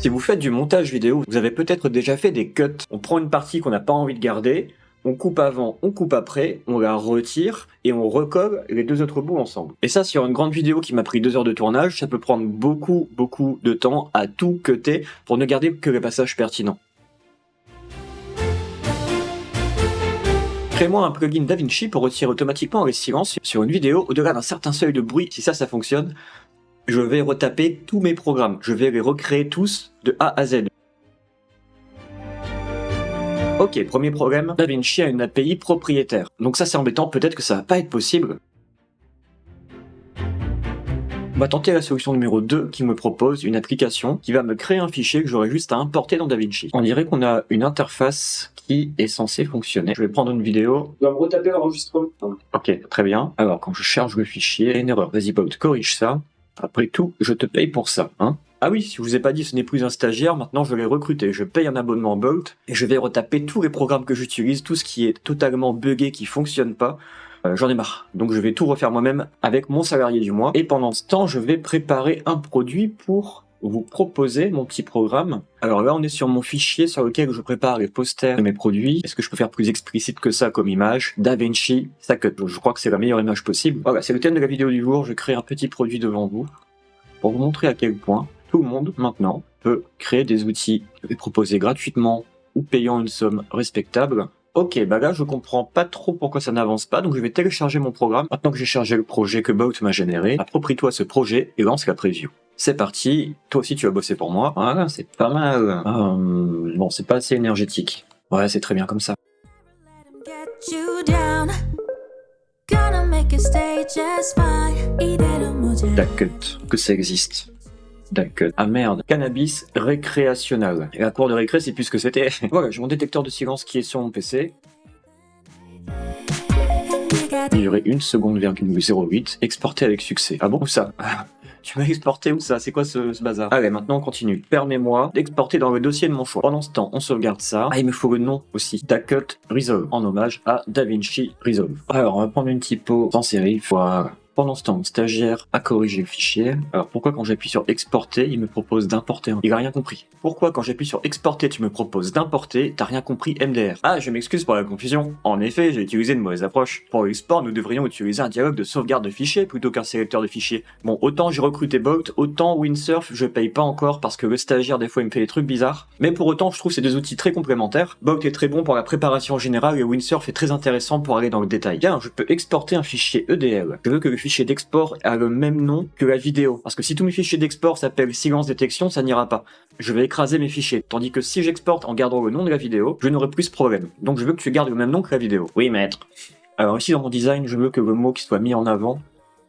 Si vous faites du montage vidéo, vous avez peut-être déjà fait des cuts. On prend une partie qu'on n'a pas envie de garder, on coupe avant, on coupe après, on la retire et on recolle les deux autres bouts ensemble. Et ça, sur une grande vidéo qui m'a pris 2 heures de tournage, ça peut prendre beaucoup de temps à tout cutter pour ne garder que les passages pertinents. Crée-moi un plugin DaVinci pour retirer automatiquement les silences sur une vidéo au-delà d'un certain seuil de bruit. Si ça fonctionne, je vais retaper tous mes programmes. Je vais les recréer tous de A à Z. Ok, premier problème, DaVinci a une API propriétaire. Donc ça c'est embêtant, peut-être que ça va pas être possible. On va tenter la solution numéro 2 qui me propose une application qui va me créer un fichier que j'aurai juste à importer dans DaVinci. On dirait qu'on a une interface qui est censée fonctionner. Je vais prendre une vidéo. Je dois me retaper l'enregistrement. Ok, très bien. Alors quand je charge le fichier, il y a une erreur. Vas-y Bolt, corrige ça. Après tout, je te paye pour ça, hein. Ah oui, si je vous ai pas dit, ce n'est plus un stagiaire, maintenant je l'ai recruté. Je paye un abonnement Bolt et je vais retaper tous les programmes que j'utilise, tout ce qui est totalement buggé, qui fonctionne pas. J'en ai marre. Donc je vais tout refaire moi-même avec mon salarié du mois. Et pendant ce temps, je vais préparer un produit pour vous proposer mon petit programme. Alors là, on est sur mon fichier sur lequel je prépare les posters de mes produits. Est-ce que je peux faire plus explicite que ça comme image? DaVinci, ça cut. Je crois que c'est la meilleure image possible. Voilà, c'est le thème de la vidéo du jour. Je crée un petit produit devant vous pour vous montrer à quel point tout le monde, maintenant, peut créer des outils et proposer gratuitement ou payant une somme respectable. Ok, bah là, je comprends pas trop pourquoi ça n'avance pas, donc je vais télécharger mon programme. Maintenant que j'ai chargé le projet que Bolt m'a généré, approprie-toi ce projet et lance la preview. C'est parti, toi aussi tu vas bosser pour moi. Voilà, c'est pas mal. Bon, c'est pas assez énergétique. Ouais, c'est très bien comme ça. Dacut, que ça existe. Dacut. Ah merde, cannabis récréationnel. Et la cour de récré, c'est plus ce que c'était. Voilà, j'ai mon détecteur de silence qui est sur mon PC. Durer 1 seconde, 0,08, exporté avec succès. Ah bon, où ça? Tu m'as exporté où ça? C'est quoi ce bazar? Allez, maintenant on continue. Permets-moi d'exporter dans le dossier de mon choix. Pendant ce temps, on sauvegarde ça. Ah, il me faut le nom aussi. Dacut Resolve, en hommage à DaVinci Resolve. Alors, on va prendre une typo sans série. Voilà. Pendant ce temps, mon stagiaire a corrigé le fichier. Alors pourquoi quand j'appuie sur exporter, il me propose d'importer? Il a rien compris. Pourquoi quand j'appuie sur exporter, tu me proposes d'importer? T'as rien compris MDR. Ah, je m'excuse pour la confusion. En effet, j'ai utilisé une mauvaise approche. Pour l'export, nous devrions utiliser un dialogue de sauvegarde de fichiers plutôt qu'un sélecteur de fichiers. Bon, autant j'ai recruté Bolt, autant Windsurf, je paye pas encore parce que le stagiaire des fois il me fait des trucs bizarres. Mais pour autant, je trouve ces deux outils très complémentaires. Bolt est très bon pour la préparation générale et Windsurf est très intéressant pour aller dans le détail. Bien, je peux exporter un fichier EDL. Je veux que le fichier d'export a le même nom que la vidéo. Parce que si tous mes fichiers d'export s'appellent silence détection, ça n'ira pas. Je vais écraser mes fichiers. Tandis que si j'exporte en gardant le nom de la vidéo, je n'aurai plus ce problème. Donc je veux que tu gardes le même nom que la vidéo. Oui, maître. Alors ici dans mon design, je veux que le mot qui soit mis en avant,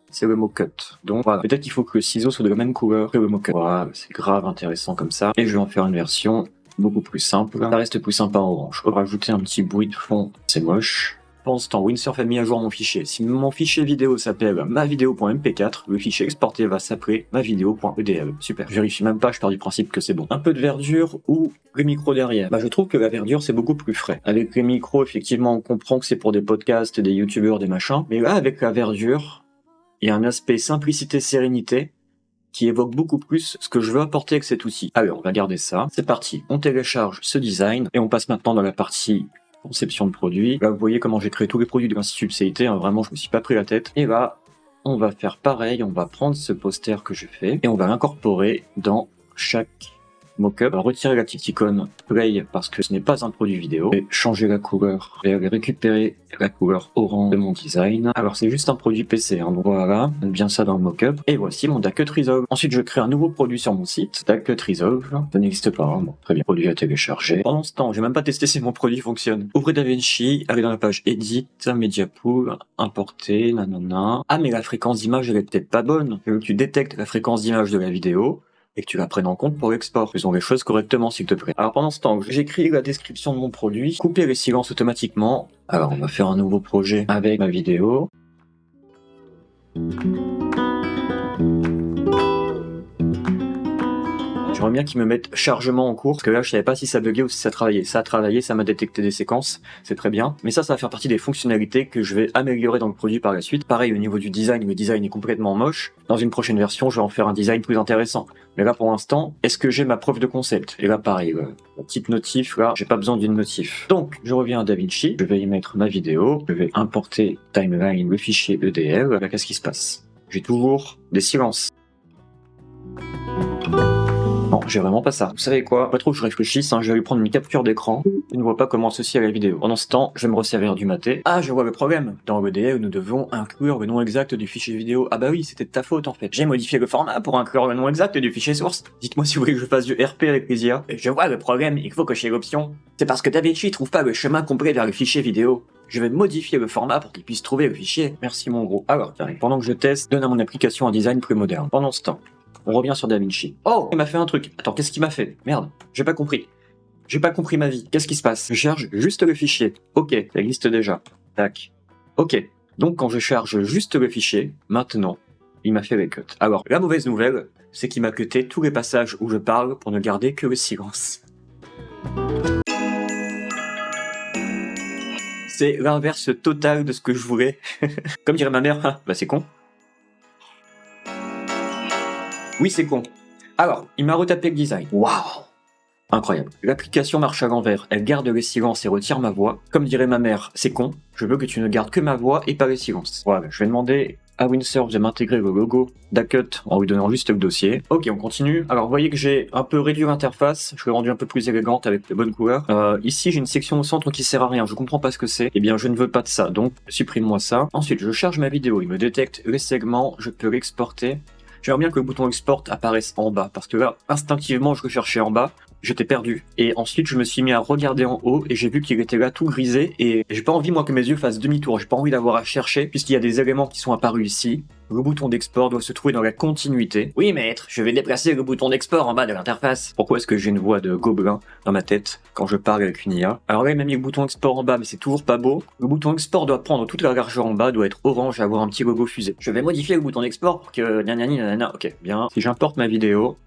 c'est le mot cut. Donc voilà. Peut-être qu'il faut que le ciseau soit de la même couleur que le mot cut. Voilà, c'est grave intéressant comme ça. Et je vais en faire une version beaucoup plus simple. Ça reste plus sympa en orange. Je vais rajouter un petit bruit de fond. C'est moche. Pendant ce temps, Windsurf a mis à jour mon fichier. Si mon fichier vidéo s'appelle mavideo.mp4, le fichier exporté va s'appeler mavideo.edl. Super. Je vérifie même pas, je pars du principe que c'est bon. Un peu de verdure ou les micros derrière. Bah, je trouve que la verdure, c'est beaucoup plus frais. Avec les micros, effectivement, on comprend que c'est pour des podcasts, des youtubeurs, des machins. Mais là, avec la verdure, il y a un aspect simplicité, sérénité qui évoque beaucoup plus ce que je veux apporter avec cet outil. Allez, on va garder ça. C'est parti. On télécharge ce design et on passe maintenant dans la partie conception de produit. Là, vous voyez comment j'ai créé tous les produits de l'Institut de CIT, hein, vraiment, je me suis pas pris la tête. Et là, on va faire pareil, on va prendre ce poster que j'ai fait et on va l'incorporer dans chaque mock-up. On va retirer la petite icône play parce que ce n'est pas un produit vidéo. Je vais changer la couleur, je vais récupérer la couleur orange de mon design. Alors c'est juste un produit PC, hein, donc voilà, on met bien ça dans le mock-up. Et voici mon Dacut Resolve. Ensuite je crée un nouveau produit sur mon site, Dacut Resolve. Ça n'existe pas, hein. Bon, très bien, produit à télécharger. Pendant ce temps, j'ai même pas testé si mon produit fonctionne. Ouvrez DaVinci, allez dans la page Edit, Media Pool, importer, nanana. Ah mais la fréquence d'image elle est peut-être pas bonne. Je veux que tu détectes la fréquence d'image de la vidéo et que tu la prennes en compte pour l'export. Faisons les choses correctement, s'il te plaît. Alors pendant ce temps, j'écris la description de mon produit, couper les silences automatiquement. Alors on va faire un nouveau projet avec ma vidéo. Je J'aimerais bien qu'ils me mettent chargement en cours, parce que là je savais pas si ça buguait ou si ça travaillait. Ça a travaillé, ça m'a détecté des séquences, c'est très bien. Mais ça va faire partie des fonctionnalités que je vais améliorer dans le produit par la suite. Pareil au niveau du design, le design est complètement moche. Dans une prochaine version, je vais en faire un design plus intéressant. Mais là pour l'instant, est-ce que j'ai ma preuve de concept? Et là pareil, la petite notif, là j'ai pas besoin d'une notif. Donc je reviens à DaVinci, je vais y mettre ma vidéo, je vais importer timeline, le fichier EDL. Là qu'est-ce qui se passe? J'ai toujours des silences. Non, j'ai vraiment pas ça. Vous savez quoi? Pas trop que je réfléchisse, je vais lui prendre une capture d'écran. Je ne vois pas comment associer à la vidéo. Pendant ce temps, je vais me resservir du maté. Ah, je vois le problème. Dans l'EDL, nous devons inclure le nom exact du fichier vidéo. Ah bah oui, c'était de ta faute en fait. J'ai modifié le format pour inclure le nom exact du fichier source. Dites-moi si vous voulez que je fasse du RP avec plaisir. Je vois le problème, il faut cocher l'option. C'est parce que DaVinci trouve pas le chemin complet vers le fichier vidéo. Je vais modifier le format pour qu'il puisse trouver le fichier. Merci mon gros. Alors, pendant que je teste, donne à mon application un design plus moderne. Pendant ce temps, on revient sur DaVinci. Oh, il m'a fait un truc. Attends, qu'est-ce qu'il m'a fait? Merde, j'ai pas compris. J'ai pas compris ma vie. Qu'est-ce qui se passe? Je charge juste le fichier. Ok, ça existe déjà. Tac. Ok. Donc quand je charge juste le fichier, maintenant, il m'a fait les cuts. Alors, la mauvaise nouvelle, c'est qu'il m'a cuté tous les passages où je parle pour ne garder que le silence. C'est l'inverse total de ce que je voulais. Comme dirait ma mère, bah c'est con. Oui, c'est con. Alors, il m'a retapé le design. Waouh! Incroyable. L'application marche à l'envers, elle garde le silence et retire ma voix. Comme dirait ma mère, c'est con, je veux que tu ne gardes que ma voix et pas le silence. Voilà, je vais demander à Windsurf de m'intégrer le logo d'Acut en lui donnant juste le dossier. Ok, on continue. Alors, vous voyez que j'ai un peu réduit l'interface, je l'ai rendue un peu plus élégante avec les bonnes couleurs. Ici, j'ai une section au centre qui sert à rien, je comprends pas ce que c'est. Eh bien, je ne veux pas de ça, donc supprime-moi ça. Ensuite, je charge ma vidéo, il me détecte les segments, je peux l'exporter. J'aimerais bien que le bouton export apparaisse en bas, parce que là, instinctivement, je recherchais en bas, j'étais perdu. Et ensuite, je me suis mis à regarder en haut, et j'ai vu qu'il était là tout grisé, et j'ai pas envie, moi, que mes yeux fassent demi-tour, j'ai pas envie d'avoir à chercher, puisqu'il y a des éléments qui sont apparus ici. Le bouton d'export doit se trouver dans la continuité. Oui, maître, je vais déplacer le bouton d'export en bas de l'interface. Pourquoi est-ce que j'ai une voix de gobelin dans ma tête quand je parle avec une IA? Alors là, il m'a mis le bouton export en bas, mais c'est toujours pas beau. Le bouton export doit prendre toute la largeur en bas, doit être orange et avoir un petit logo fusée. Je vais modifier le bouton d'export pour que... nanana. Ok, bien. Si j'importe ma vidéo...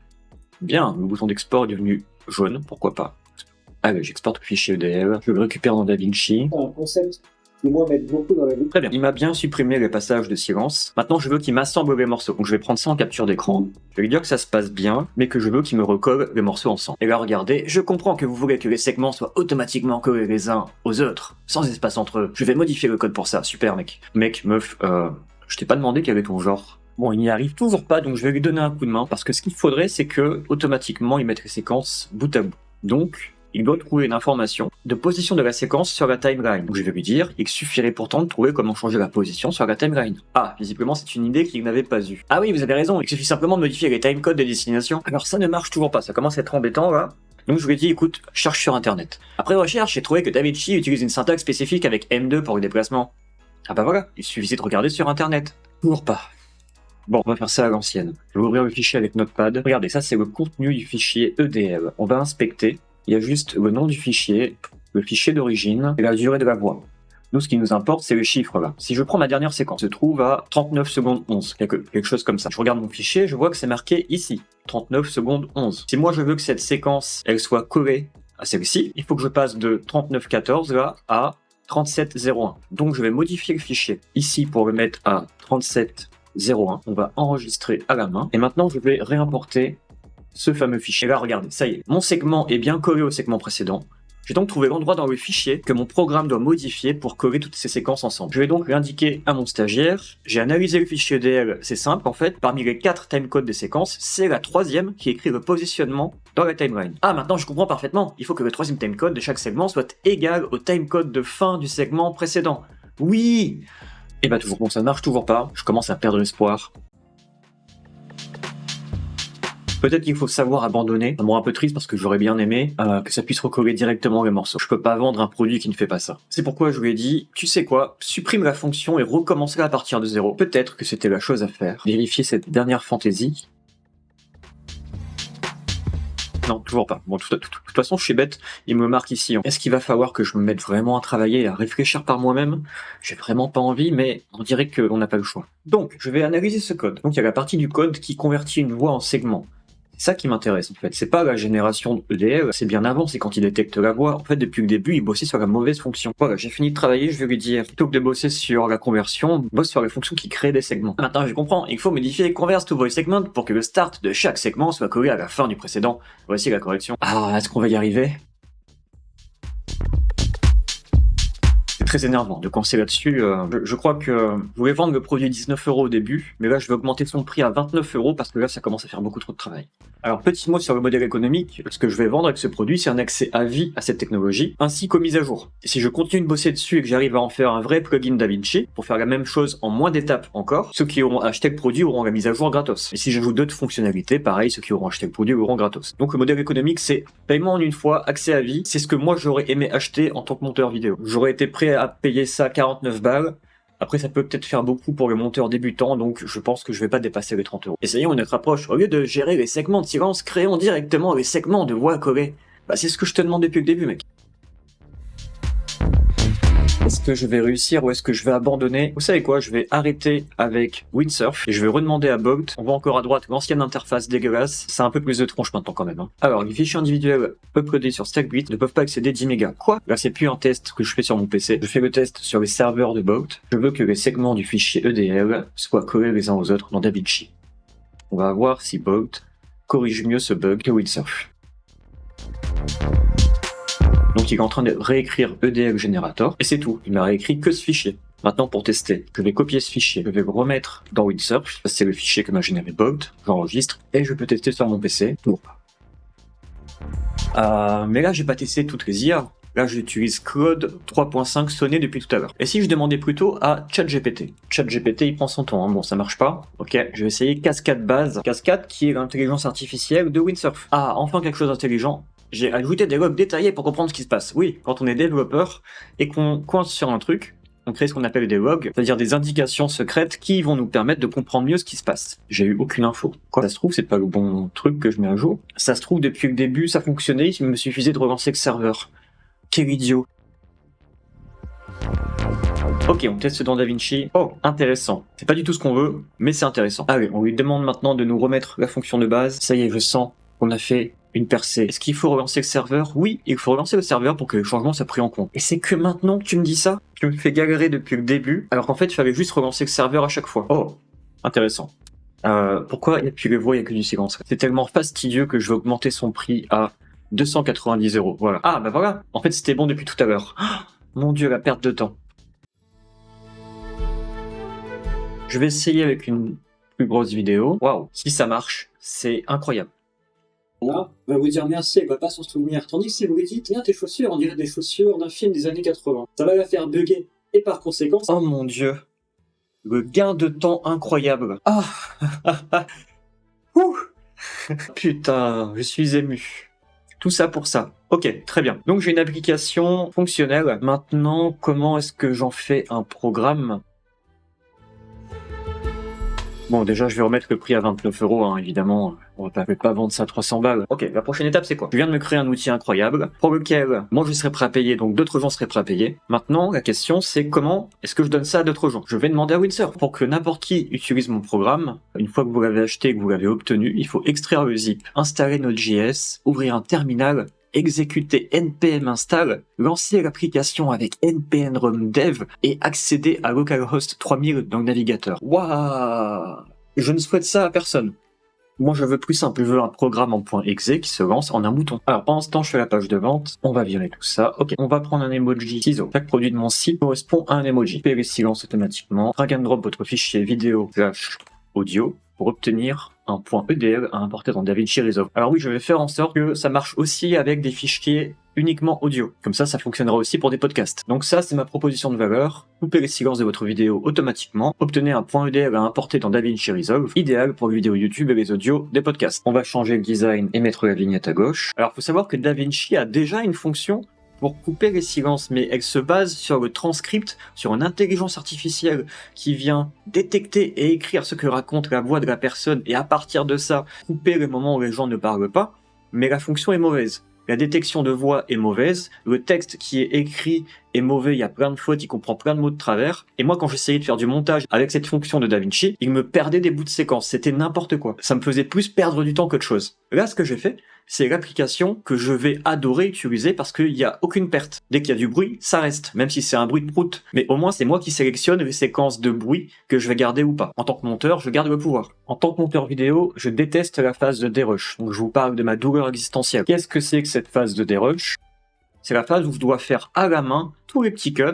Bien, le bouton d'export est devenu jaune, pourquoi pas. Allez, j'exporte le fichier EDL, je le récupère dans DaVinci. Un concept qui, moi, m'aide beaucoup dans la vie. Très bien. Il m'a bien supprimé les passages de silence. Maintenant, je veux qu'il m'assemble les morceaux. Donc, je vais prendre ça en capture d'écran. Je vais lui dire que ça se passe bien, mais que je veux qu'il me recolle les morceaux ensemble. Et là, regardez, je comprends que vous voulez que les segments soient automatiquement collés les uns aux autres, sans espace entre eux. Je vais modifier le code pour ça. Super, mec. Mec, meuf, je t'ai pas demandé quel est ton genre. Bon, il n'y arrive toujours pas, donc je vais lui donner un coup de main, parce que ce qu'il faudrait, c'est que, automatiquement, il mette les séquences bout à bout. Donc, il doit trouver une information de position de la séquence sur la timeline. Donc je vais lui dire, il suffirait pourtant de trouver comment changer la position sur la timeline. Ah, visiblement c'est une idée qu'il n'avait pas eue. Ah oui, vous avez raison, il suffit simplement de modifier les timecodes des destinations. Alors ça ne marche toujours pas, ça commence à être embêtant là. Donc je lui ai dit, écoute, cherche sur internet. Après recherche, j'ai trouvé que DaVinci utilise une syntaxe spécifique avec M2 pour le déplacement. Ah bah voilà, il suffisait de regarder sur internet. Toujours pas. Bon, on va faire ça à l'ancienne. Je vais ouvrir le fichier avec Notepad. Regardez, ça c'est le contenu du fichier EDL. On va inspecter. Il y a juste le nom du fichier, le fichier d'origine et la durée de la voix. Nous, ce qui nous importe, c'est les chiffres là. Si je prends ma dernière séquence, se trouve à 39 secondes 11, quelque chose comme ça. Je regarde mon fichier, je vois que c'est marqué ici, 39 secondes 11. Si moi je veux que cette séquence, elle soit collée à celle-ci, il faut que je passe de 39,14 là à 37,01. Donc je vais modifier le fichier ici pour le mettre à 37,01. On va enregistrer à la main. Et maintenant, je vais réimporter ce fameux fichier. Et là, regardez, ça y est, mon segment est bien collé au segment précédent. J'ai donc trouvé l'endroit dans le fichier que mon programme doit modifier pour coller toutes ces séquences ensemble. Je vais donc l'indiquer à mon stagiaire. J'ai analysé le fichier EDL, c'est simple en fait. Parmi les 4 timecodes des séquences, c'est la 3e qui écrit le positionnement dans la timeline. Ah, maintenant je comprends parfaitement. Il faut que le 3e timecode de chaque segment soit égal au timecode de fin du segment précédent. Oui! Et bah toujours bon, ça ne marche toujours pas. Je commence à perdre espoir. Peut-être qu'il faut savoir abandonner. Ça me rend un peu triste parce que j'aurais bien aimé que ça puisse recoller directement les morceaux. Je peux pas vendre un produit qui ne fait pas ça. C'est pourquoi je lui ai dit, tu sais quoi, supprime la fonction et recommence à partir de zéro. Peut-être que c'était la chose à faire. Vérifier cette dernière fantaisie. Non, toujours pas. Bon, de toute façon, je suis bête. Il me marque ici. Est-ce qu'il va falloir que je me mette vraiment à travailler et à réfléchir par moi-même? J'ai vraiment pas envie, mais on dirait qu'on n'a pas le choix. Donc, je vais analyser ce code. Donc, il y a la partie du code qui convertit une voix en segment. C'est ça qui m'intéresse en fait. C'est pas la génération EDL, c'est bien avant, c'est quand il détecte la voix. En fait, depuis le début, il bossait sur la mauvaise fonction. Voilà, j'ai fini de travailler, je vais lui dire, plutôt que de bosser sur la conversion, bosse sur les fonctions qui créent des segments. Maintenant, je comprends, il faut modifier converse to voice segment pour que le start de chaque segment soit collé à la fin du précédent. Voici la correction. Ah, est-ce qu'on va y arriver? Très énervant de coincer là-dessus. Je crois que je voulais vendre le produit 19 € au début, mais là je vais augmenter son prix à 29 € parce que là ça commence à faire beaucoup trop de travail. Alors petit mot sur le modèle économique, ce que je vais vendre avec ce produit c'est un accès à vie à cette technologie, ainsi qu'aux mises à jour. Et si je continue de bosser dessus et que j'arrive à en faire un vrai plugin DaVinci, pour faire la même chose en moins d'étapes encore, ceux qui auront acheté le produit auront la mise à jour gratos. Et si j'ajoute d'autres fonctionnalités, pareil, ceux qui auront acheté le produit auront gratos. Donc le modèle économique c'est paiement en une fois, accès à vie, c'est ce que moi j'aurais aimé acheter en tant que monteur vidéo. J'aurais été prêt à payer ça 49 balles. Après, ça peut peut-être faire beaucoup pour les monteurs débutants, donc je pense que je vais pas dépasser les 30 €. Essayons une autre approche. Au lieu de gérer les segments de silence, créons directement les segments de voix collés. Bah, c'est ce que je te demande depuis le début, mec. Est-ce que je vais réussir ou est-ce que je vais abandonner? Vous savez quoi, je vais arrêter avec Windsurf et je vais redemander à Bolt. On voit encore à droite l'ancienne interface dégueulasse. C'est un peu plus de tronche maintenant quand même. Alors, les fichiers individuels uploadés sur StackBit ne peuvent pas excéder 10 mégas. Quoi? Là, c'est plus un test que je fais sur mon PC. Je fais le test sur les serveurs de Bolt. Je veux que les segments du fichier EDL soient collés les uns aux autres dans DaVinci. On va voir si Bolt corrige mieux ce bug que Windsurf. Donc il est en train de réécrire EDL Generator, et c'est tout, il m'a réécrit que ce fichier. Maintenant pour tester, je vais copier ce fichier, je vais le remettre dans Windsurf, c'est le fichier que m'a généré Bolt, j'enregistre, et je peux tester sur mon PC, toujours pas. Mais là j'ai pas testé toutes les IA, là j'utilise Claude 3.5 sonné depuis tout à l'heure. Et si je demandais plutôt à ChatGPT? ChatGPT il prend son temps, bon ça marche pas, ok, je vais essayer Cascade Base, Cascade qui est l'intelligence artificielle de Windsurf. Ah, enfin quelque chose d'intelligent. J'ai ajouté des logs détaillés pour comprendre ce qui se passe. Oui, quand on est développeur et qu'on coince sur un truc, on crée ce qu'on appelle des logs, c'est-à-dire des indications secrètes qui vont nous permettre de comprendre mieux ce qui se passe. J'ai eu aucune info. Quoi, ça se trouve, c'est pas le bon truc que je mets à jour. Ça se trouve, depuis le début, ça fonctionnait, il me suffisait de relancer le serveur. Quel idiot. Ok, on teste dans DaVinci. Oh, intéressant. C'est pas du tout ce qu'on veut, mais c'est intéressant. Allez, on lui demande maintenant de nous remettre la fonction de base. Ça y est, je sens qu'on a fait une percée. Est-ce qu'il faut relancer le serveur? Oui, il faut relancer le serveur pour que le changement soit pris en compte. Et c'est que maintenant que tu me dis ça, tu me fais galérer depuis le début, alors qu'en fait, il fallait juste relancer le serveur à chaque fois. Oh, intéressant. Pourquoi il n'y a plus les voix, il n'y a que du silence? C'est tellement fastidieux que je vais augmenter son prix à 290 €. Voilà. Ah, bah voilà. En fait, c'était bon depuis tout à l'heure. Oh, mon Dieu, la perte de temps. Je vais essayer avec une plus grosse vidéo. Waouh, si ça marche, c'est incroyable. Là, va vous dire merci, elle va pas s'en souvenir. Tandis que si vous lui dites, tiens, tes chaussures, on dirait des chaussures d'un film des années 80. Ça va la faire bugger. Et par conséquent... Oh mon Dieu. Le gain de temps incroyable. Ah. Ouh. Putain, je suis ému. Tout ça pour ça. Ok, très bien. Donc j'ai une application fonctionnelle. Maintenant, comment est-ce que j'en fais un programme? Bon, déjà, je vais remettre le prix à 29 €, hein, évidemment. On va pas vendre ça à 300 balles. Ok, la prochaine étape, c'est quoi? Je viens de me créer un outil incroyable, pour lequel moi je serais prêt à payer, donc d'autres gens seraient prêts à payer. Maintenant, la question, c'est comment est-ce que je donne ça à d'autres gens? Je vais demander à Windsurf. Pour que n'importe qui utilise mon programme, une fois que vous l'avez acheté et que vous l'avez obtenu, il faut extraire le zip, installer Node.js, ouvrir un terminal, exécuter npm install, lancer l'application avec npm run dev et accéder à localhost 3000 dans le navigateur. Waouh! Je ne souhaite ça à personne. Moi, je veux plus simple. Je veux un programme en .exe qui se lance en un bouton. Alors, pendant ce temps, je fais la page de vente. On va virer tout ça. Ok, on va prendre un emoji ciseau. Chaque produit de mon site correspond à un emoji. Coupez les silences automatiquement. Drag and drop votre fichier vidéo / audio pour obtenir un .edl à importer dans DaVinci Resolve. Alors oui, je vais faire en sorte que ça marche aussi avec des fichiers uniquement audio. Comme ça fonctionnera aussi pour des podcasts. Donc ça, c'est ma proposition de valeur. Coupez les silences de votre vidéo automatiquement. Obtenez un .edl à importer dans DaVinci Resolve, idéal pour les vidéos YouTube et les audios des podcasts. On va changer le design et mettre la vignette à gauche. Alors, faut savoir que DaVinci a déjà une fonction pour couper les silences, mais elle se base sur le transcript, sur une intelligence artificielle qui vient détecter et écrire ce que raconte la voix de la personne, et à partir de ça, couper les moments où les gens ne parlent pas, mais la fonction est mauvaise. La détection de voix est mauvaise, le texte qui est écrit est mauvais, il y a plein de fautes, il comprend plein de mots de travers. Et moi, quand j'essayais de faire du montage avec cette fonction de DaVinci, il me perdait des bouts de séquence. C'était n'importe quoi. Ça me faisait plus perdre du temps qu'autre chose. Là, ce que j'ai fait, c'est l'application que je vais adorer utiliser parce qu'il n'y a aucune perte. Dès qu'il y a du bruit, ça reste, même si c'est un bruit de prout. Mais au moins, c'est moi qui sélectionne les séquences de bruit que je vais garder ou pas. En tant que monteur, je garde le pouvoir. En tant que monteur vidéo, je déteste la phase de dérush. Donc je vous parle de ma douleur existentielle. Qu'est-ce que c'est que cette phase de dérush? C'est la phase où je dois faire à la main tous les petits cuts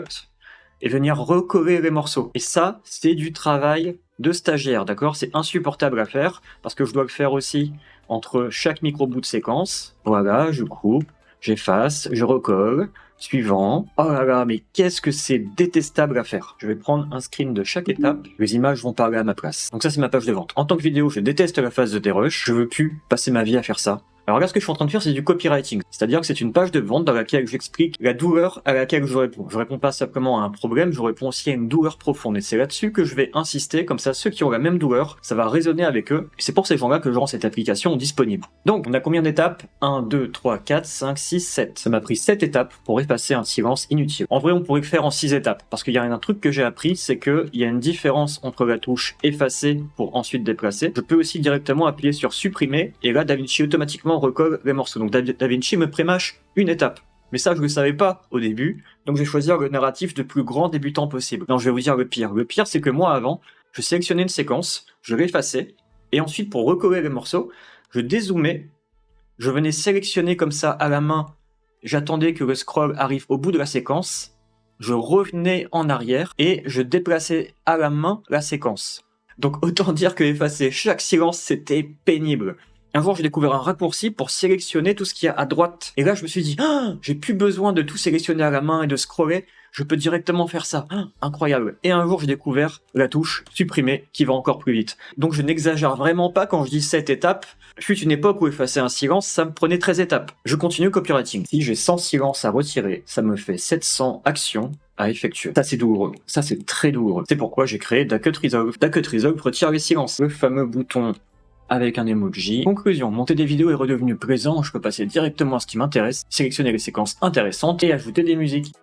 et venir recoller les morceaux. Et ça, c'est du travail de stagiaire, d'accord? C'est insupportable à faire parce que je dois le faire aussi entre chaque micro-bout de séquence. Voilà, je coupe, j'efface, je recolle, suivant. Oh là là, mais qu'est-ce que c'est détestable à faire. Je vais prendre un screen de chaque étape, les images vont parler à ma place. Donc ça, c'est ma page de vente. En tant que vidéo, je déteste la phase de dérush, je veux plus passer ma vie à faire ça. Alors là, ce que je suis en train de faire, c'est du copywriting. C'est-à-dire que c'est une page de vente dans laquelle j'explique la douleur à laquelle je réponds. Je réponds pas simplement à un problème, je réponds aussi à une douleur profonde. Et c'est là-dessus que je vais insister, comme ça, ceux qui ont la même douleur, ça va résonner avec eux. Et c'est pour ces gens-là que je rends cette application disponible. Donc, on a combien d'étapes? 1, 2, 3, 4, 5, 6, 7. Ça m'a pris 7 étapes pour effacer un silence inutile. En vrai, on pourrait le faire en 6 étapes. Parce qu'il y a un truc que j'ai appris, c'est qu'il y a une différence entre la touche effacer pour ensuite déplacer. Je peux aussi directement appuyer sur supprimer. Et là, DaVinci automatiquement recolle les morceaux. Donc DaVinci me prémâche une étape. Mais ça, je ne le savais pas au début, donc je vais choisir le narratif de plus grand débutant possible. Non, je vais vous dire le pire. Le pire, c'est que moi, avant, je sélectionnais une séquence, je l'effaçais, et ensuite, pour recoller les morceaux, je dézoomais, je venais sélectionner comme ça à la main, j'attendais que le scroll arrive au bout de la séquence, je revenais en arrière, et je déplaçais à la main la séquence. Donc autant dire que effacer chaque silence, c'était pénible. Un jour, j'ai découvert un raccourci pour sélectionner tout ce qu'il y a à droite. Et là, je me suis dit, j'ai plus besoin de tout sélectionner à la main et de scroller. Je peux directement faire ça. Incroyable. Et un jour, j'ai découvert la touche supprimer qui va encore plus vite. Donc, je n'exagère vraiment pas quand je dis 7 étapes. Fut une époque où effacer un silence, ça me prenait 13 étapes. Je continue copywriting. Si j'ai 100 silences à retirer, ça me fait 700 actions à effectuer. Ça, c'est douloureux. Ça, c'est très douloureux. C'est pourquoi j'ai créé DaCut Resolve. DaCut Resolve retire les silences. Le fameux bouton avec un emoji. Conclusion, monter des vidéos est redevenu plaisant, je peux passer directement à ce qui m'intéresse, sélectionner les séquences intéressantes et ajouter des musiques.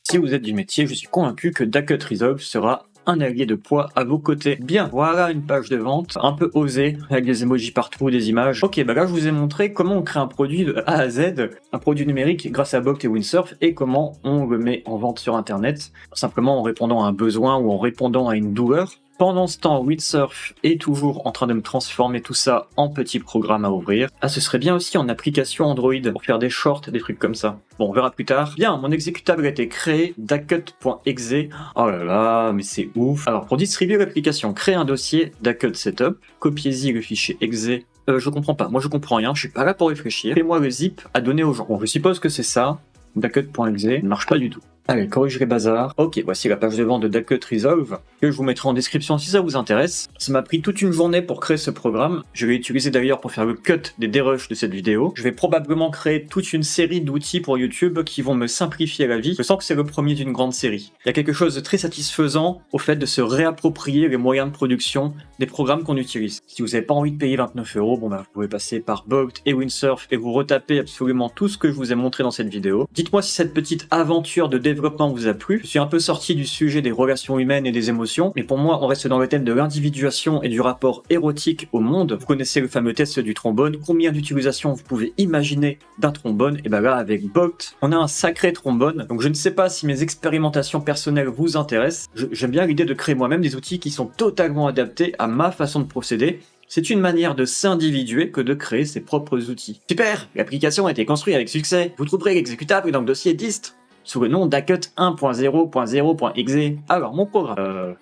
Si vous êtes du métier, je suis convaincu que DaCut Resolve sera un allié de poids à vos côtés. Bien, voilà une page de vente un peu osée, avec des emojis partout, des images. Ok, bah là je vous ai montré comment on crée un produit de A à Z, un produit numérique grâce à Boct et Windsurf, et comment on le met en vente sur internet, simplement en répondant à un besoin ou en répondant à une douleur. Pendant ce temps, Windsurf est toujours en train de me transformer tout ça en petits programmes à ouvrir. Ah, ce serait bien aussi en application Android pour faire des shorts, des trucs comme ça. Bon, on verra plus tard. Bien, mon exécutable a été créé, dacut.exe. Oh là là, mais c'est ouf. Alors, pour distribuer l'application, créez un dossier Dacut Setup, copiez-y le fichier exe. Je comprends pas, moi je comprends rien, je suis pas là pour réfléchir. Fais-moi le zip à donner aux gens. Bon, je suppose que c'est ça. Dacut.exe ne marche pas du tout. Allez, corriger bazar. Ok, voici la page de vente de DaCut Resolve, que je vous mettrai en description si ça vous intéresse. Ça m'a pris toute une journée pour créer ce programme. Je l'ai utilisé d'ailleurs pour faire le cut des dérushs de cette vidéo. Je vais probablement créer toute une série d'outils pour YouTube qui vont me simplifier la vie. Je sens que c'est le premier d'une grande série. Il y a quelque chose de très satisfaisant au fait de se réapproprier les moyens de production des programmes qu'on utilise. Si vous n'avez pas envie de payer 29 €, bon bah vous pouvez passer par Boct et Windsurf et vous retaper absolument tout ce que je vous ai montré dans cette vidéo. Dites-moi si cette petite aventure de développement vous a plu. Je suis un peu sorti du sujet des relations humaines et des émotions, mais pour moi on reste dans le thème de l'individuation et du rapport érotique au monde. Vous connaissez le fameux test du trombone, combien d'utilisations vous pouvez imaginer d'un trombone, et bah là avec Boct, on a un sacré trombone, donc je ne sais pas si mes expérimentations personnelles vous intéressent. J'aime bien l'idée de créer moi-même des outils qui sont totalement adaptés à ma façon de procéder. C'est une manière de s'individuer que de créer ses propres outils. Super! L'application a été construite avec succès. Vous trouverez l'exécutable dans le dossier dist sous le nom Dacut 1.0.0.exe. Alors, mon programme...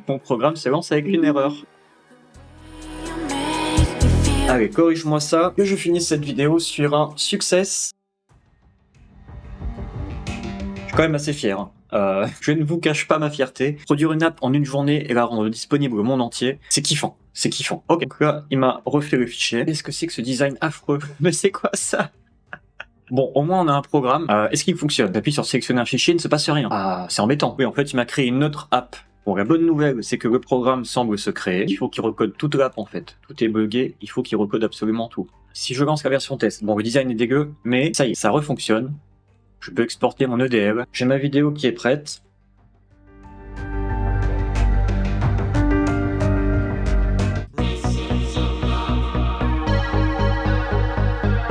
mon programme se lance avec une erreur. Allez, corrige-moi ça, que je finisse cette vidéo sur un success. Je suis quand même assez fier. Je ne vous cache pas ma fierté. Produire une app en une journée et la rendre disponible au monde entier, c'est kiffant. C'est kiffant. Ok, donc là, il m'a refait le fichier. Qu'est-ce que c'est que ce design affreux? Mais c'est quoi ça? Bon, au moins on a un programme. Est-ce qu'il fonctionne? J'appuie sur sélectionner un fichier, il ne se passe rien. Ah, c'est embêtant. Oui, en fait, il m'a créé une autre app. Bon, la bonne nouvelle, c'est que le programme semble se créer. Il faut qu'il recode toute l'app, en fait. Tout est buggé, il faut qu'il recode absolument tout. Si je lance la version test, bon, le design est dégueu, mais ça y est, ça refonctionne. Je peux exporter mon EDL. J'ai ma vidéo qui est prête.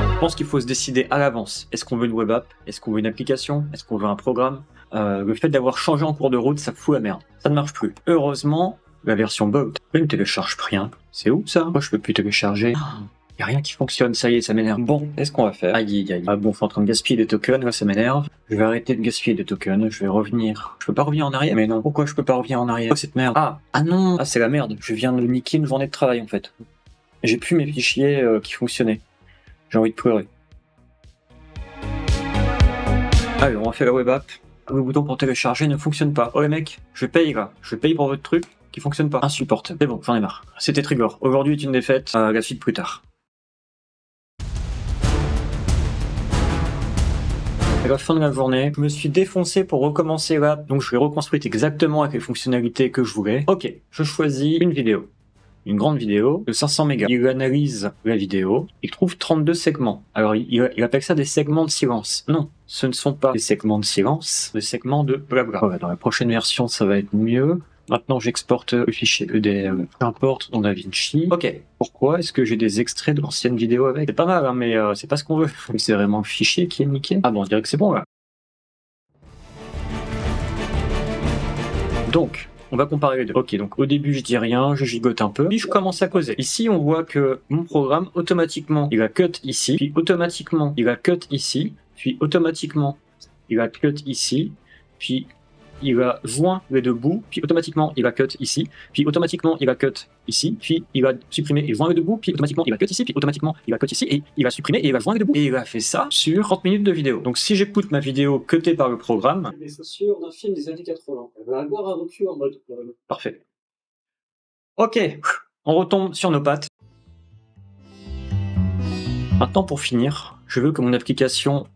Je pense qu'il faut se décider à l'avance. Est-ce qu'on veut une web app? Est-ce qu'on veut une application? Est-ce qu'on veut un programme? Le fait d'avoir changé en cours de route, ça fout la merde. Ça ne marche plus. Heureusement, la version Bolt, je ne télécharge plus rien. C'est où ça? Moi, je peux plus télécharger. Y a rien qui fonctionne, ça y est, ça m'énerve. Bon, qu'est-ce qu'on va faire? Aïe. Ah bon, je suis en train de gaspiller des tokens, là, ça m'énerve. Je vais arrêter de gaspiller des tokens, je vais revenir. Je peux pas revenir en arrière? Mais non. Pourquoi je peux pas revenir en arrière? Oh, cette merde. Ah non! Ah, c'est la merde. Je viens de niquer une journée de travail, en fait. J'ai plus mes fichiers qui fonctionnaient. J'ai envie de pleurer. Allez, on va faire la web app. Le bouton pour télécharger ne fonctionne pas. Oh les mecs, je paye là. Je paye pour votre truc qui fonctionne pas. Insupportable. C'est bon, j'en ai marre. C'était Trigger. Aujourd'hui est une défaite. La suite plus tard. À la fin de la journée, je me suis défoncé pour recommencer l'app. Donc je l'ai reconstruite exactement avec les fonctionnalités que je voulais. Ok, je choisis une vidéo. Une grande vidéo de 500 mégas. Il analyse la vidéo, il trouve 32 segments. Alors il appelle ça des segments de silence. Non, ce ne sont pas des segments de silence, des segments de blabla. Voilà, dans la prochaine version, ça va être mieux. Maintenant, j'exporte le fichier EDL. J'importe dans DaVinci. Ok, pourquoi est-ce que j'ai des extraits de l'ancienne vidéo avec? C'est pas mal, hein, mais c'est pas ce qu'on veut. C'est vraiment le fichier qui est niqué. Ah bon, on dirait que c'est bon là. Donc, on va comparer les deux. Ok, donc au début je dis rien, je gigote un peu, puis je commence à causer. Ici on voit que mon programme, automatiquement, il a cut ici, puis automatiquement, il a cut ici, puis automatiquement, il a cut ici, puis il a joint les deux bouts, puis automatiquement il a cut ici, puis automatiquement il a cut ici, puis il a supprimé et joint les deux bouts, puis automatiquement il a cut ici, puis automatiquement il a cut ici, et il a supprimé et il a joint les deux bouts. Et il a fait ça sur 30 minutes de vidéo. Donc si j'écoute ma vidéo cutée par le programme... Les chaussures d'un film des années 80. Elle va avoir un recul en mode... Parfait. Ok, on retombe sur nos pattes. Maintenant pour finir, je veux que mon application...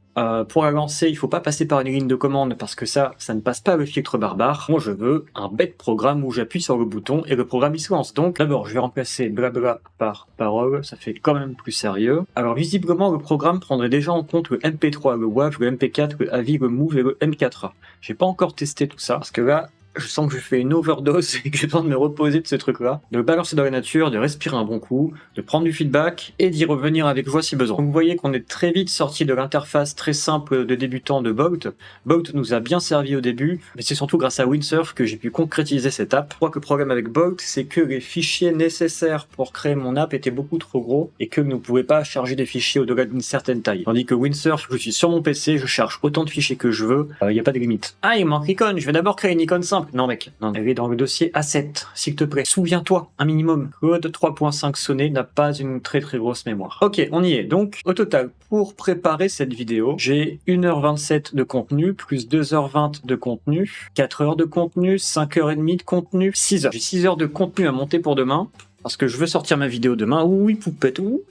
pour la lancer, il faut pas passer par une ligne de commande parce que ça ne passe pas le filtre barbare. Moi, je veux un bête programme où j'appuie sur le bouton et le programme il se lance. Donc, d'abord, je vais remplacer blabla par parole. Ça fait quand même plus sérieux. Alors, visiblement, le programme prendrait déjà en compte le MP3, le WAV, le MP4, le AVI, le MOV et le M4A. J'ai pas encore testé tout ça parce que là, je sens que je fais une overdose et que j'ai besoin de me reposer de ce truc-là, de le balancer dans la nature, de respirer un bon coup, de prendre du feedback et d'y revenir avec joie si besoin. Donc vous voyez qu'on est très vite sorti de l'interface très simple de débutant de Bolt. Bolt nous a bien servi au début, mais c'est surtout grâce à Windsurf que j'ai pu concrétiser cette app. Je crois que le problème avec Bolt, c'est que les fichiers nécessaires pour créer mon app étaient beaucoup trop gros et que ne pouvait pas charger des fichiers au-delà d'une certaine taille. Tandis que Windsurf, je suis sur mon PC, je charge autant de fichiers que je veux, il n'y a pas de limite. Ah, il manque l'icône, je vais d'abord créer une icône simple. Non mec, non, elle est dans le dossier A7, s'il te plaît. Souviens-toi, un minimum. Code 3.5 sonné n'a pas une très grosse mémoire. Ok, on y est. Donc, au total, pour préparer cette vidéo, j'ai 1h27 de contenu, plus 2h20 de contenu, 4h de contenu, 5h30 de contenu, 6h. J'ai 6 heures de contenu à monter pour demain, parce que je veux sortir ma vidéo demain. Oui, poupette, oui.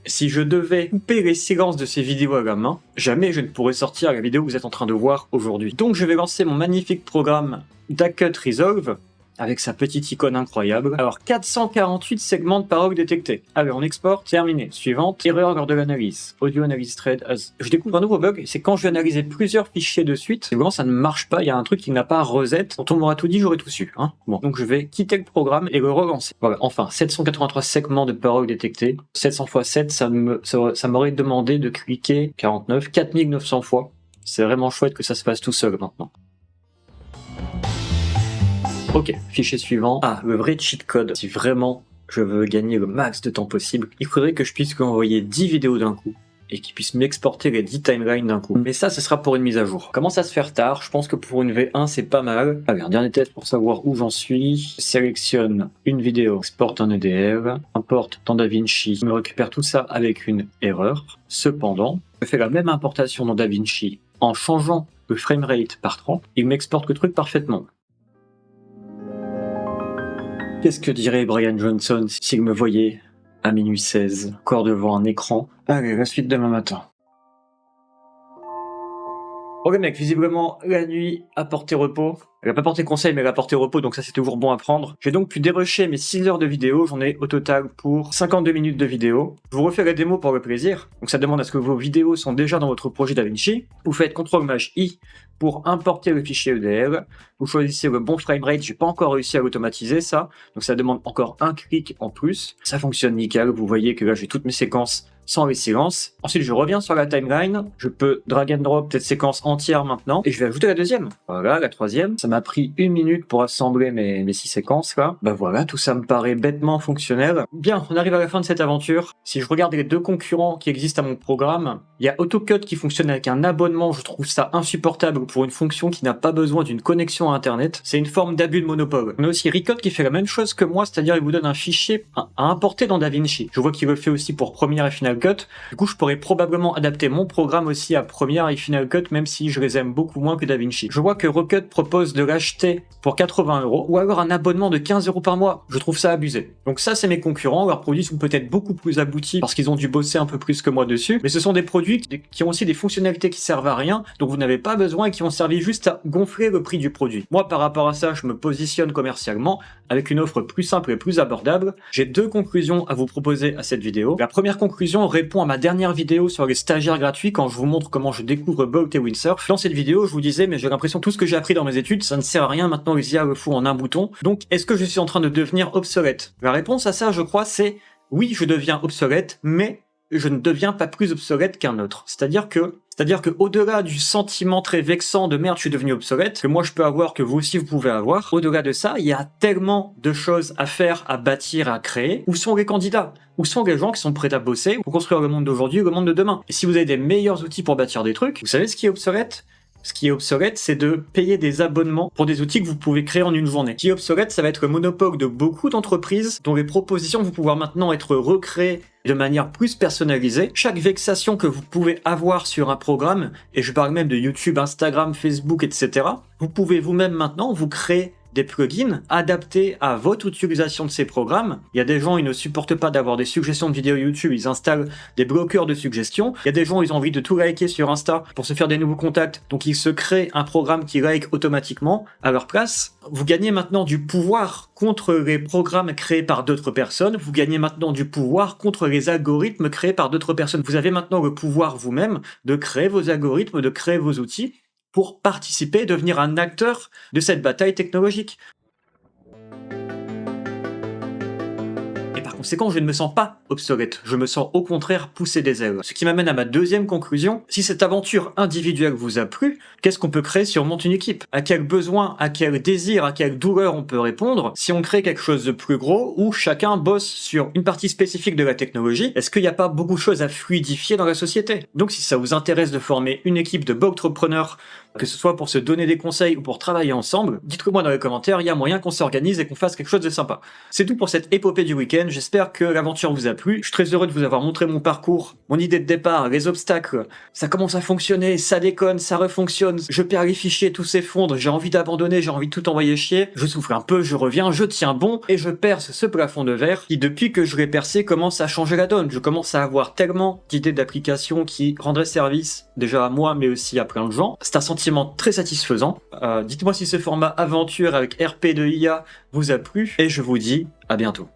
Si je devais couper les silences de ces vidéos à la main, jamais je ne pourrais sortir la vidéo que vous êtes en train de voir aujourd'hui. Donc je vais lancer mon magnifique programme DaCut Resolve, avec sa petite icône incroyable. Alors 448 segments de parole détectés. Allez, on exporte, terminé. Suivante, erreur lors de l'analyse. Audio analyse thread as. Je découvre un nouveau bug, c'est quand je vais analyser plusieurs fichiers de suite, souvent ça ne marche pas, il y a un truc qui n'a pas reset. Quand on m'aura tout dit, j'aurais tout su. Hein, bon, donc je vais quitter le programme et le relancer. Voilà, enfin, 783 segments de parole détectés. 700 x 7, ça m'aurait demandé de cliquer 4900 fois. C'est vraiment chouette que ça se passe tout seul maintenant. Ok, fichier suivant. Ah, le vrai cheat code. Si vraiment je veux gagner le max de temps possible, il faudrait que je puisse lui envoyer 10 vidéos d'un coup et qu'il puisse m'exporter les 10 timelines d'un coup. Mais ça, ce sera pour une mise à jour. Commence à se faire tard, je pense que pour une V1, c'est pas mal. Allez, un dernier test pour savoir où j'en suis. Je sélectionne une vidéo, exporte un EDL, importe dans DaVinci, je me récupère tout ça avec une erreur. Cependant, je fais la même importation dans DaVinci en changeant le framerate par 30, il m'exporte le truc parfaitement. Qu'est-ce que dirait Brian Johnson s'il me voyait à minuit 16, encore devant un écran? Allez, la suite demain matin. Ok mec, visiblement la nuit a porté repos. Elle a pas porté conseil, mais elle a porté repos, donc ça c'est toujours bon à prendre. J'ai donc pu dérusher mes 6 heures de vidéo, j'en ai au total pour 52 minutes de vidéo. Je vous refais la démo pour le plaisir, donc ça demande à ce que vos vidéos sont déjà dans votre projet DaVinci. Vous faites CTRL-I pour importer le fichier EDL. Vous choisissez le bon framerate, j'ai pas encore réussi à l'automatiser ça, donc ça demande encore un clic en plus. Ça fonctionne nickel, vous voyez que là j'ai toutes mes séquences sans les silences. Ensuite, je reviens sur la timeline. Je peux drag and drop cette séquence entière maintenant. Et je vais ajouter la deuxième. Voilà, la troisième. Ça m'a pris 1 minute pour assembler mes 6 séquences, là. Bah voilà, tout ça me paraît bêtement fonctionnel. Bien, on arrive à la fin de cette aventure. Si je regarde les 2 concurrents qui existent à mon programme, il y a AutoCut qui fonctionne avec un abonnement. Je trouve ça insupportable pour une fonction qui n'a pas besoin d'une connexion à Internet. C'est une forme d'abus de monopole. On a aussi Recut qui fait la même chose que moi, c'est-à-dire il vous donne un fichier à importer dans DaVinci. Je vois qu'il le fait aussi pour Premiere et Final Cut. Du coup, je pourrais probablement adapter mon programme aussi à Premiere et Final Cut, même si je les aime beaucoup moins que DaVinci. Je vois que Recut propose de l'acheter pour 80 €, ou alors un abonnement de 15 € par mois. Je trouve ça abusé. Donc ça, c'est mes concurrents. Leurs produits sont peut-être beaucoup plus aboutis parce qu'ils ont dû bosser un peu plus que moi dessus. Mais ce sont des produits qui ont aussi des fonctionnalités qui servent à rien, donc vous n'avez pas besoin et qui ont servi juste à gonfler le prix du produit. Moi, par rapport à ça, je me positionne commercialement avec une offre plus simple et plus abordable. J'ai 2 conclusions à vous proposer à cette vidéo. La première conclusion répond à ma dernière vidéo sur les stagiaires gratuits quand je vous montre comment je découvre Bolt et Windsurf. Dans cette vidéo, je vous disais, mais j'ai l'impression que tout ce que j'ai appris dans mes études, ça ne sert à rien maintenant, les IA le font en un bouton. Donc, est-ce que je suis en train de devenir obsolète? La réponse à ça, je crois, c'est oui, je deviens obsolète, mais je ne deviens pas plus obsolète qu'un autre. C'est-à-dire que au-delà du sentiment très vexant de merde, je suis devenu obsolète, que moi je peux avoir, que vous aussi vous pouvez avoir, au-delà de ça, il y a tellement de choses à faire, à bâtir, à créer. Où sont les candidats? Où sont les gens qui sont prêts à bosser pour construire le monde d'aujourd'hui et le monde de demain? Et si vous avez des meilleurs outils pour bâtir des trucs, vous savez ce qui est obsolète? Ce qui est obsolète, c'est de payer des abonnements pour des outils que vous pouvez créer en une journée. Ce qui est obsolète, ça va être le monopole de beaucoup d'entreprises dont les propositions vont pouvoir maintenant être recréées de manière plus personnalisée. Chaque vexation que vous pouvez avoir sur un programme, et je parle même de YouTube, Instagram, Facebook, etc., vous pouvez vous-même maintenant vous créer des plugins adaptés à votre utilisation de ces programmes. Il y a des gens, ils ne supportent pas d'avoir des suggestions de vidéos YouTube, ils installent des bloqueurs de suggestions. Il y a des gens, ils ont envie de tout liker sur Insta pour se faire des nouveaux contacts, donc ils se créent un programme qui like automatiquement à leur place. Vous gagnez maintenant du pouvoir contre les programmes créés par d'autres personnes, vous gagnez maintenant du pouvoir contre les algorithmes créés par d'autres personnes. Vous avez maintenant le pouvoir vous-même de créer vos algorithmes, de créer vos outils, pour participer, devenir un acteur de cette bataille technologique. Et par conséquent, je ne me sens pas obsolète, je me sens au contraire pousser des ailes. Ce qui m'amène à ma deuxième conclusion, si cette aventure individuelle vous a plu, qu'est-ce qu'on peut créer si on monte une équipe? À quel besoin, à quel désir, à quelle douleur on peut répondre si on crée quelque chose de plus gros où chacun bosse sur une partie spécifique de la technologie? Est-ce qu'il n'y a pas beaucoup de choses à fluidifier dans la société? Donc si ça vous intéresse de former une équipe de Bogtrepreneurs, que ce soit pour se donner des conseils ou pour travailler ensemble, dites-le moi dans les commentaires, il y a moyen qu'on s'organise et qu'on fasse quelque chose de sympa. C'est tout pour cette épopée du week-end, j'espère que l'aventure vous a plu, je suis très heureux de vous avoir montré mon parcours, mon idée de départ, les obstacles, ça commence à fonctionner, ça déconne, ça refonctionne, je perds les fichiers, tout s'effondre, j'ai envie d'abandonner, j'ai envie de tout envoyer chier, je souffle un peu, je reviens, je tiens bon, et je perce ce plafond de verre qui depuis que je l'ai percé commence à changer la donne, je commence à avoir tellement d'idées d'applications qui rendraient service, déjà à moi mais aussi à plein de gens, c'est un sentiment très satisfaisant. Dites-moi si ce format aventure avec RP de IA vous a plu et je vous dis à bientôt.